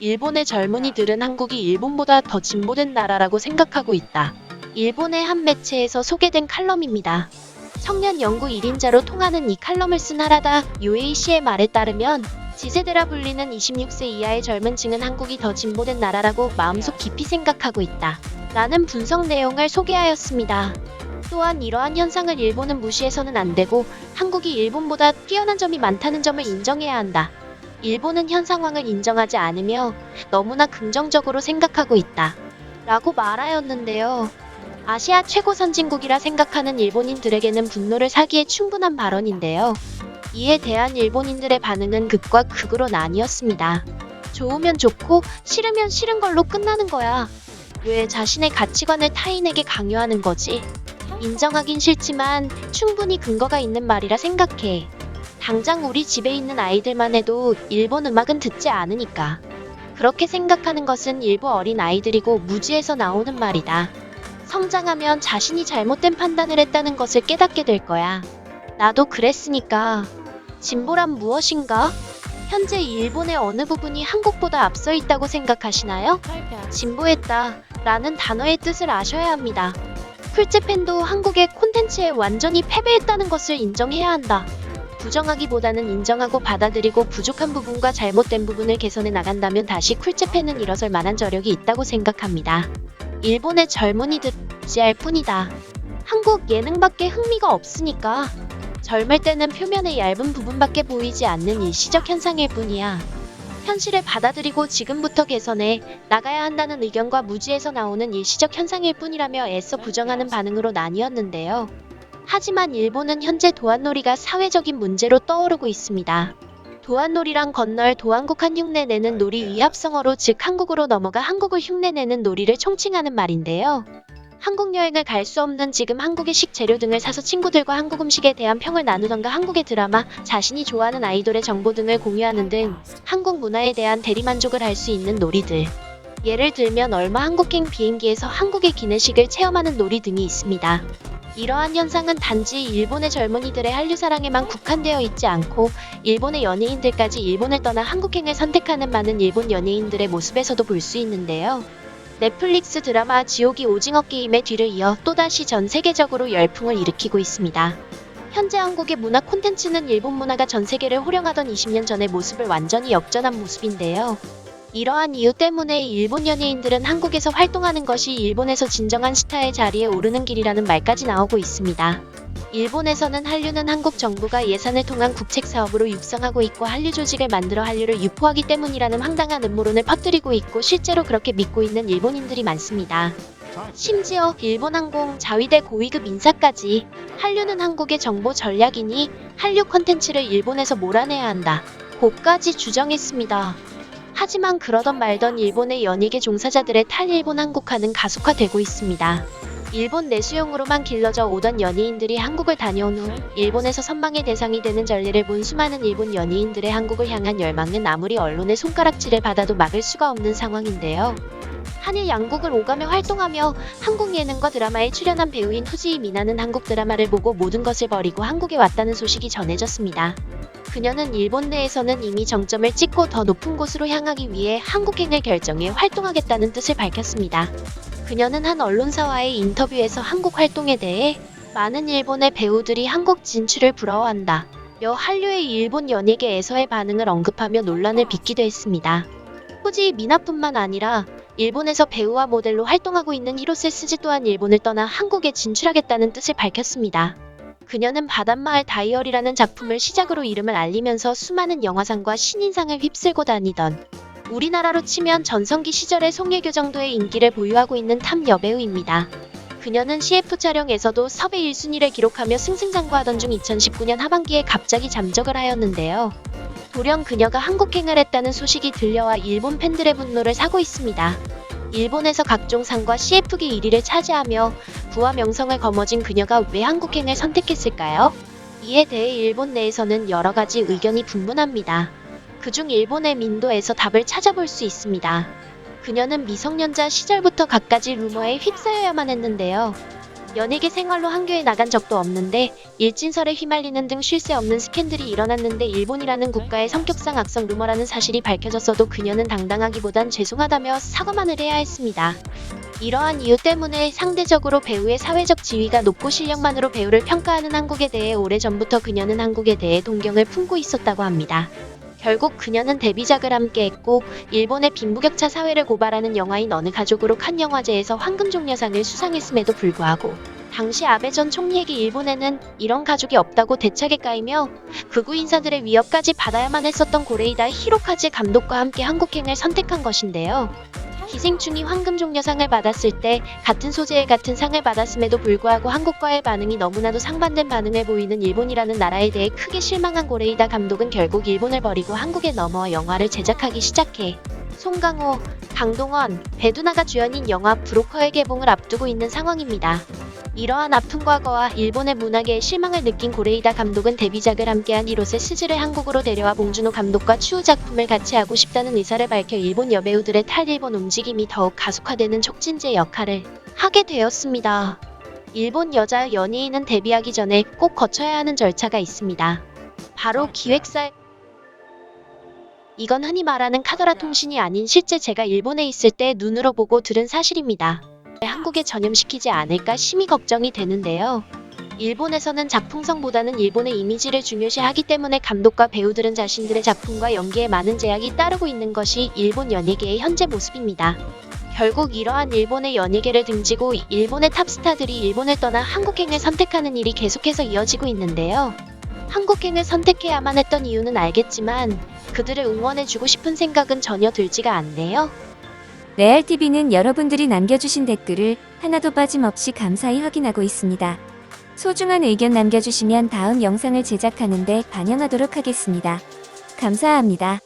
일본의 젊은이들은 한국이 일본보다 더 진보된 나라라고 생각하고 있다. 일본의 한 매체에서 소개된 칼럼입니다. 청년 연구 1인자로 통하는 이 칼럼을 쓴 하라다 요에이 씨의 말에 따르면 지세대라 불리는 26세 이하의 젊은 층은 한국이 더 진보된 나라라고 마음속 깊이 생각하고 있다. 라는 분석 내용을 소개하였습니다. 또한 이러한 현상을 일본은 무시해서는 안 되고 한국이 일본보다 뛰어난 점이 많다는 점을 인정해야 한다. 일본은 현 상황을 인정하지 않으며 너무나 긍정적으로 생각하고 있다. 라고 말하였는데요. 아시아 최고 선진국이라 생각하는 일본인들에게는 분노를 사기에 충분한 발언인데요. 이에 대한 일본인들의 반응은 극과 극으로 나뉘었습니다. 좋으면 좋고 싫으면 싫은 걸로 끝나는 거야. 왜 자신의 가치관을 타인에게 강요하는 거지? 인정하긴 싫지만 충분히 근거가 있는 말이라 생각해. 당장 우리 집에 있는 아이들만 해도 일본 음악은 듣지 않으니까. 그렇게 생각하는 것은 일부 어린 아이들이고 무지에서 나오는 말이다. 성장하면 자신이 잘못된 판단을 했다는 것을 깨닫게 될 거야. 나도 그랬으니까. 진보란 무엇인가? 현재 일본의 어느 부분이 한국보다 앞서 있다고 생각하시나요? 진보했다 라는 단어의 뜻을 아셔야 합니다. 쿨재팬도 한국의 콘텐츠에 완전히 패배했다는 것을 인정해야 한다. 부정하기보다는 인정하고 받아들이고 부족한 부분과 잘못된 부분을 개선해 나간다면 다시 쿨재팬은 일어설 만한 저력이 있다고 생각합니다. 일본의 젊은이들 지할 뿐이다. 한국 예능밖에 흥미가 없으니까. 젊을 때는 표면의 얇은 부분밖에 보이지 않는 일시적 현상일 뿐이야. 현실을 받아들이고 지금부터 개선해 나가야 한다는 의견과 무지에서 나오는 일시적 현상일 뿐이라며 애써 부정하는 반응으로 나뉘었는데요. 하지만 일본은 현재 도안놀이가 사회적인 문제로 떠오르고 있습니다. 도안놀이란 건널 도안국한 흉내내는 놀이 위합성어로 즉 한국으로 넘어가 한국을 흉내내는 놀이를 총칭하는 말인데요. 한국 여행을 갈 수 없는 지금 한국의 식재료 등을 사서 친구들과 한국 음식에 대한 평을 나누던가 한국의 드라마, 자신이 좋아하는 아이돌의 정보 등을 공유하는 등 한국 문화에 대한 대리만족을 할 수 있는 놀이들. 예를 들면 얼마 한국행 비행기에서 한국의 기내식을 체험하는 놀이 등이 있습니다. 이러한 현상은 단지 일본의 젊은이들의 한류 사랑에만 국한되어 있지 않고 일본의 연예인들까지 일본을 떠나 한국행을 선택하는 많은 일본 연예인들의 모습에서도 볼 수 있는데요. 넷플릭스 드라마 지옥이 오징어 게임의 뒤를 이어 또다시 전 세계적으로 열풍을 일으키고 있습니다. 현재 한국의 문화 콘텐츠는 일본 문화가 전 세계를 호령하던 20년 전의 모습을 완전히 역전한 모습인데요. 이러한 이유 때문에 일본 연예인들은 한국에서 활동하는 것이 일본에서 진정한 스타의 자리에 오르는 길이라는 말까지 나오고 있습니다. 일본에서는 한류는 한국 정부가 예산을 통한 국책 사업으로 육성하고 있고 한류 조직을 만들어 한류를 유포하기 때문이라는 황당한 음모론을 퍼뜨리고 있고 실제로 그렇게 믿고 있는 일본인들이 많습니다. 심지어 일본항공 자위대 고위급 인사까지 한류는 한국의 정보 전략이니 한류 콘텐츠를 일본에서 몰아내야 한다. 고까지 주장했습니다. 하지만 그러던 말던 일본의 연예계 종사자들의 탈일본 한국화는 가속화되고 있습니다. 일본 내수용으로만 길러져 오던 연예인들이 한국을 다녀온 후 일본에서 선망의 대상이 되는 전례를 본 수많은 일본 연예인들의 한국을 향한 열망은 아무리 언론의 손가락질을 받아도 막을 수가 없는 상황인데요. 한일 양국을 오가며 활동하며 한국 예능과 드라마에 출연한 배우인 후지이 미나는 한국 드라마를 보고 모든 것을 버리고 한국에 왔다는 소식이 전해졌습니다. 그녀는 일본 내에서는 이미 정점을 찍고 더 높은 곳으로 향하기 위해 한국행을 결정해 활동하겠다는 뜻을 밝혔습니다. 그녀는 한 언론사와의 인터뷰에서 한국 활동에 대해 많은 일본의 배우들이 한국 진출을 부러워한다. 며 한류의 일본 연예계에서의 반응을 언급하며 논란을 빚기도 했습니다. 후지 미나뿐만 아니라 일본에서 배우와 모델로 활동하고 있는 히로세 스즈 또한 일본을 떠나 한국에 진출하겠다는 뜻을 밝혔습니다. 그녀는 바닷마을 다이어리라는 작품을 시작으로 이름을 알리면서 수많은 영화상과 신인상을 휩쓸고 다니던 우리나라로 치면 전성기 시절의 송혜교 정도의 인기를 보유하고 있는 탑 여배우입니다. 그녀는 CF 촬영에서도 섭외 1순위를 기록하며 승승장구하던 중 2019년 하반기에 갑자기 잠적을 하였는데요. 돌연 그녀가 한국행을 했다는 소식이 들려와 일본 팬들의 분노를 사고 있습니다. 일본에서 각종 상과 CF기 1위를 차지하며 부와 명성을 거머쥔 그녀가 왜 한국행을 선택했을까요? 이에 대해 일본 내에서는 여러 가지 의견이 분분합니다. 그중 일본의 민도에서 답을 찾아볼 수 있습니다. 그녀는 미성년자 시절부터 갖가지 루머에 휩싸여야만 했는데요. 연예계 생활로 한교에 나간 적도 없는데 일진설에 휘말리는 등 쉴 새 없는 스캔들이 일어났는데 일본이라는 국가의 성격상 악성 루머라는 사실이 밝혀졌어도 그녀는 당당하기보단 죄송하다며 사과만을 해야 했습니다. 이러한 이유 때문에 상대적으로 배우의 사회적 지위가 높고 실력만으로 배우를 평가하는 한국에 대해 오래전부터 그녀는 한국에 대해 동경을 품고 있었다고 합니다. 결국 그녀는 데뷔작을 함께했고 일본의 빈부격차 사회를 고발하는 영화인 어느 가족으로 칸 영화제에서 황금종려상을 수상했음에도 불구하고 당시 아베 전 총리에게 일본에는 이런 가족이 없다고 대차게 까이며 극우 인사들의 위협까지 받아야만 했었던 고레이다 히로카즈 감독과 함께 한국행을 선택한 것인데요. 기생충이 황금종려상을 받았을 때 같은 소재의 같은 상을 받았음에도 불구하고 한국과의 반응이 너무나도 상반된 반응을 보이는 일본이라는 나라에 대해 크게 실망한 고레이다 감독은 결국 일본을 버리고 한국에 넘어와 영화를 제작하기 시작해 송강호, 강동원, 배두나가 주연인 영화 브로커의 개봉을 앞두고 있는 상황입니다. 이러한 아픈 과거와 일본의 문화계에 실망을 느낀 고레이다 감독은 데뷔작을 함께한 이로세 스즈를 한국으로 데려와 봉준호 감독과 추후 작품을 같이 하고 싶다는 의사를 밝혀 일본 여배우들의 탈일본 움직임이 더욱 가속화되는 촉진제 역할을 하게 되었습니다. 일본 여자 연예인은 데뷔하기 전에 꼭 거쳐야 하는 절차가 있습니다. 바로 기획사. 이건 흔히 말하는 카더라 통신이 아닌 실제 제가 일본에 있을 때 눈으로 보고 들은 사실입니다. 한국에 전염시키지 않을까 심히 걱정이 되는데요. 일본에서는 작품성보다는 일본의 이미지를 중요시하기 때문에 감독과 배우들은 자신들의 작품과 연기에 많은 제약이 따르고 있는 것이 일본 연예계의 현재 모습입니다. 결국 이러한 일본의 연예계를 등지고 일본의 탑스타들이 일본을 떠나 한국행을 선택하는 일이 계속해서 이어지고 있는데요. 한국행을 선택해야만 했던 이유는 알겠지만 그들을 응원해주고 싶은 생각은 전혀 들지가 않네요. 레알TV는 여러분들이 남겨주신 댓글을 하나도 빠짐없이 감사히 확인하고 있습니다. 소중한 의견 남겨주시면 다음 영상을 제작하는 데 반영하도록 하겠습니다. 감사합니다.